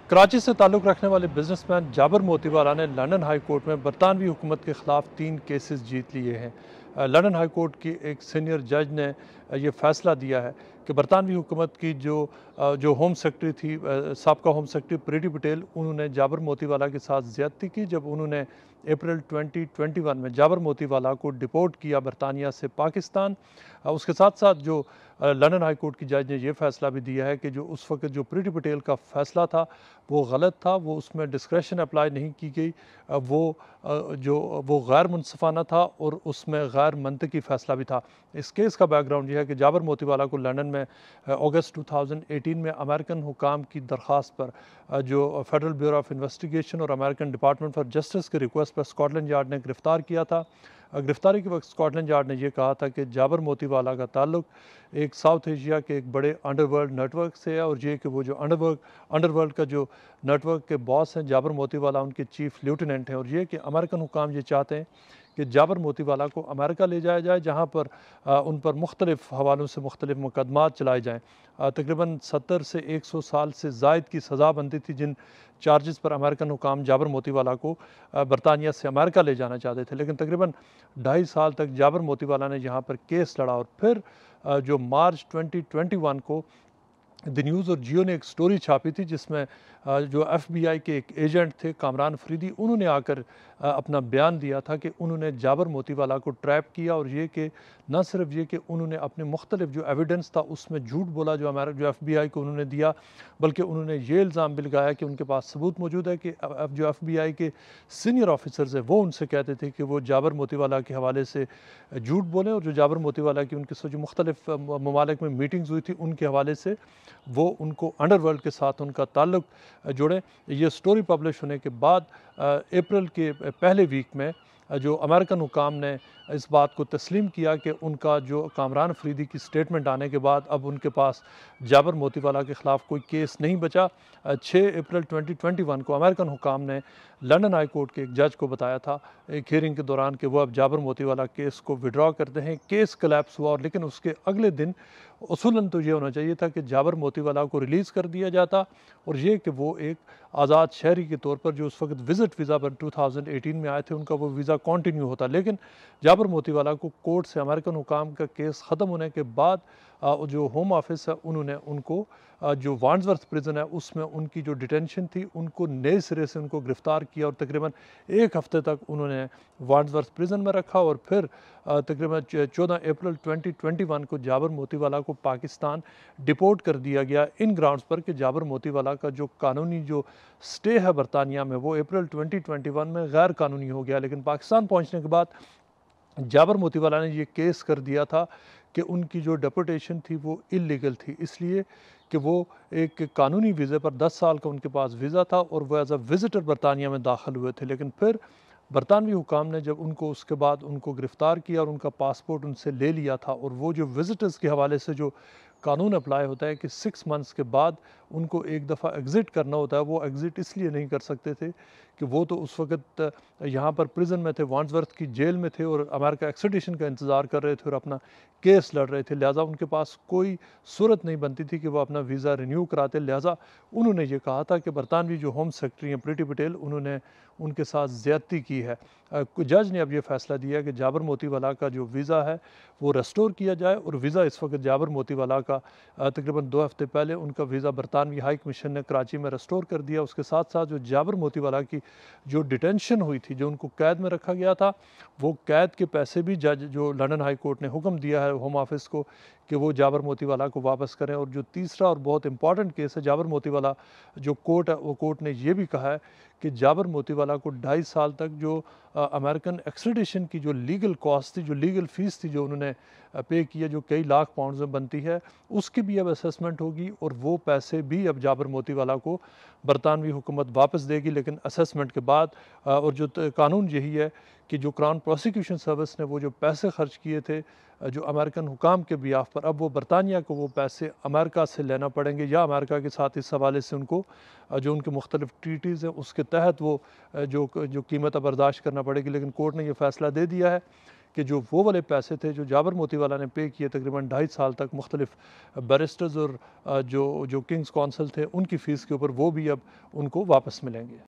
कराची से ताल्लुक़ रखने वाले बिजनेसमैन जाबर मोतीवाला ने लंदन हाई कोर्ट में बरतानवी हुकूमत के ख़िलाफ़ 3 केसेस जीत लिए हैं। लंदन हाई कोर्ट की एक सीनियर जज ने ये फ़ैसला दिया है कि बरतानवी हुकूमत की जो होम सेक्रेटरी थी, साबका होम सेक्रेटरी प्रीति पटेल, उन्होंने जाबर मोतीवाला के साथ ज़्यादती की जब उन्होंने अप्रैल 2021 में जाबर मोतीवाला को डिपोर्ट किया बरतानिया से पाकिस्तान। उसके साथ साथ जो लंदन हाई कोर्ट की जज ने यह फ़ैसला भी दिया है कि जो उस वक्त जो प्रीति पटेल का फ़ैसला था वो गलत था, वो उसमें डिस्क्रेशन अप्लाई नहीं की गई, वो गैर मुनसिफाना था और उसमें गैर मंतकी फ़ैसला भी था। इस केस का बैकग्राउंड यह है कि जाबर मोतीवाला को लंदन में अगस्त 2018 में अमेरिकन हुकाम की दरख्वास्त पर जो फेडरल ब्यूरो ऑफ इन्वेस्टिगेशन और अमेरिकन डिपार्टमेंट फॉर जस्टिस के रिक्वेस्ट पर स्कॉटलैंड यार्ड ने गिरफ़्तार किया था। गिरफ्तारी के वक्त स्कॉटलैंड यार्ड ने यह कहा था कि जाबर मोतीवाला का ताल्लुक एक साउथ एशिया के एक बड़े अंडरवर्ल्ड नेटवर्क से है और ये कि वो जो अंडरवर्ल्ड का जो नेटवर्क के बॉस हैं जाबर मोतीवाला उनके चीफ लेफ्टिनेंट हैं, और ये कि अमेरिकन हुकाम ये चाहते हैं कि जाबर मोतीवाला को अमेरिका ले जाया जाए, जहाँ पर उन पर मुख्तलिफ़ हवालों से मुख्तलिफ़ मुकदमात चलाए जाएँ। तकरीबन 70 से 100 साल से ज़ायद की सज़ा बनती थी जिन चार्जेस पर अमेरिकन हुकाम जाबर मोतीवाला को बरतानिया से अमेरिका ले जाना चाहते थे, लेकिन तकरीबन 2.5 साल तक जाबर मोतीवाला ने यहाँ पर केस लड़ा और फिर जो मार्च 2021 को द न्यूज़ और जियो ने एक स्टोरी छापी थी जिसमें जो FBI के एक एजेंट थे कामरान फरीदी, उन्होंने आकर अपना बयान दिया था कि उन्होंने जाबर मोतीवाला को ट्रैप किया, और ये कि न सिर्फ ये कि उन्होंने अपने मुख्तलिफ जो एविडेंस था उसमें झूठ बोला जो FBI को उन्होंने दिया, बल्कि उन्होंने ये इल्ज़ाम भी लगाया कि उनके पास सबूत मौजूद है कि अब जो FBI के सीनियर ऑफिसर्स हैं वो उनसे कहते थे कि वो जाबर मोतीवाला के हवाले से झूठ बोलें, और जो जाबर मोतीवाला की उनके साथ जो मुख्तलिफ ममालिक में मीटिंग्स हुई थी उनके हवाले से वो उनको अंडरवर्ल्ड के साथ उनका ताल्लुक जोड़ें। ये स्टोरी पब्लिश होने के बाद अप्रैल के पहले वीक में जो अमेरिकन हुकाम ने इस बात को तस्लीम किया कि उनका जो कामरान फरीदी की स्टेटमेंट आने के बाद अब उनके पास जाबर मोतीवाला के ख़िलाफ़ कोई केस नहीं बचा। 6 अप्रैल 2021 को अमेरिकन हुकाम ने लंदन हाई कोर्ट के एक जज को बताया था एक हियरिंग के दौरान कि वो अब जाबर मोतीवाला केस को विड्रॉ करते हैं। केस कोलैप्स हुआ, और लेकिन उसके अगले दिन उसूलन तो ये होना चाहिए था कि जाबर मोतीवाला को रिलीज़ कर दिया जाता, और ये कि वो एक आज़ाद शहरी के तौर पर जो उस वक्त विज़िट वीज़ा पर 2018 में आए थे उनका वो वीज़ा कंटिन्यू होता। लेकिन जाबर मोतीवाला को कोर्ट से अमेरिकन हुकाम का केस ख़त्म होने के बाद जो होम ऑफिस है उन्होंने उनको जो वांड्सवर्थ प्रिजन है उसमें उनकी जो डिटेंशन थी उनको नए सिरे से उनको गिरफ़्तार किया, और तकरीबन 1 हफ़्ते तक उन्होंने वांड्सवर्थ प्रिजन में रखा, और फिर तकरीबन 14 अप्रैल 2021 को जाबर मोतीवाला को पाकिस्तान डिपोर्ट कर दिया गया इन ग्राउंड्स पर कि जाबर मोतीवाला का जो कानूनी जो स्टे है बरतानिया में वो अप्रैल 2021 में गैर कानूनी हो गया। लेकिन पाकिस्तान पहुँचने के बाद जाबर मोतीवाला ने ये केस कर दिया था कि उनकी जो डिपोर्टेशन थी वो इलीगल थी, इसलिए कि वो एक कानूनी वीज़े पर 10 साल का उनके पास वीज़ा था और वो एज अ विज़िटर बरतानिया में दाखिल हुए थे। लेकिन फिर बरतानवी हुकाम ने जब उनको उसके बाद उनको गिरफ़्तार किया और उनका पासपोर्ट उनसे ले लिया था, और वो जो विज़िटर्स के हवाले से जो कानून अप्लाई होता है कि 6 मंथ्स के बाद उनको एक दफ़ा एग्ज़िट करना होता है, वो एग्ज़िट इसलिए नहीं कर सकते थे कि वो तो उस वक्त यहाँ पर प्रिजन में थे, वांड्सवर्थ की जेल में थे और अमेरिका एक्सट्रेडिशन का इंतज़ार कर रहे थे और अपना केस लड़ रहे थे। लिहाजा उनके पास कोई सूरत नहीं बनती थी कि वो अपना वीज़ा रिन्यू कराते। लिहाजा उन्होंने ये कहा था कि बरतानवी जो होम सेक्रेटरी हैं प्रीति पटेल, उन्होंने उनके साथ ज़्यादती की है। जज ने अब ये फ़ैसला दिया कि जाबर मोतीवाला का जो वीज़ा है वो रेस्टोर किया जाए, और वीज़ा इस वक्त जाबर मोतीवाला का तकरीबन 2 हफ़्ते पहले उनका वीज़ा बरतानवी हाई कमीशन ने कराची में रेस्टोर कर दिया। उसके साथ साथ जो जाबर मोतीवाला की जो डिटेंशन हुई थी, जो उनको कैद में रखा गया था, वो कैद के पैसे भी जज जो लंदन हाई कोर्ट ने हुक्म दिया है होम ऑफिस को कि वो जाबर मोतीवाला को वापस करें। और जो तीसरा और बहुत इंपॉर्टेंट केस है जाबर मोतीवाला, जो कोर्ट है वो कोर्ट ने ये भी कहा है कि जाबर मोतीवाला को 2.5 साल तक जो अमेरिकन एक्सट्रेडिशन की जो लीगल कॉस्ट थी, जो लीगल फ़ीस थी जो उन्होंने पे की है, जो कई लाख पाउंड्स में बनती है, उसकी भी अब असेसमेंट होगी, और वो पैसे भी अब जाबर मोतीवाला को बरतानवी हुकूमत वापस देगी, लेकिन असेसमेंट के बाद। और जो कानून यही है कि जो क्राउन प्रोसिक्यूशन सर्विस ने वो जो पैसे खर्च किए थे जो अमेरिकन हुकाम के बियाफ पर, अब वो बरतानिया को वो पैसे अमेरिका से लेना पड़ेंगे, या अमेरिका के साथ इस हवाले से उनको जो उनके मुख्तलिफ ट्रीटीज़ हैं उसके तहत वो जो कीमत बर्दाश्त करना पड़ेगी। लेकिन कोर्ट ने यह फ़ैसला दे दिया है कि जो वो वाले पैसे थे जो जाबर मोतीवाला ने पे किए तकरीबन 2.5 साल तक मुख्तलिफ बैरिस्टर्स और जो जो किंग्स कौंसल थे उनकी फ़ीस के ऊपर, वो भी अब उनको वापस मिलेंगे।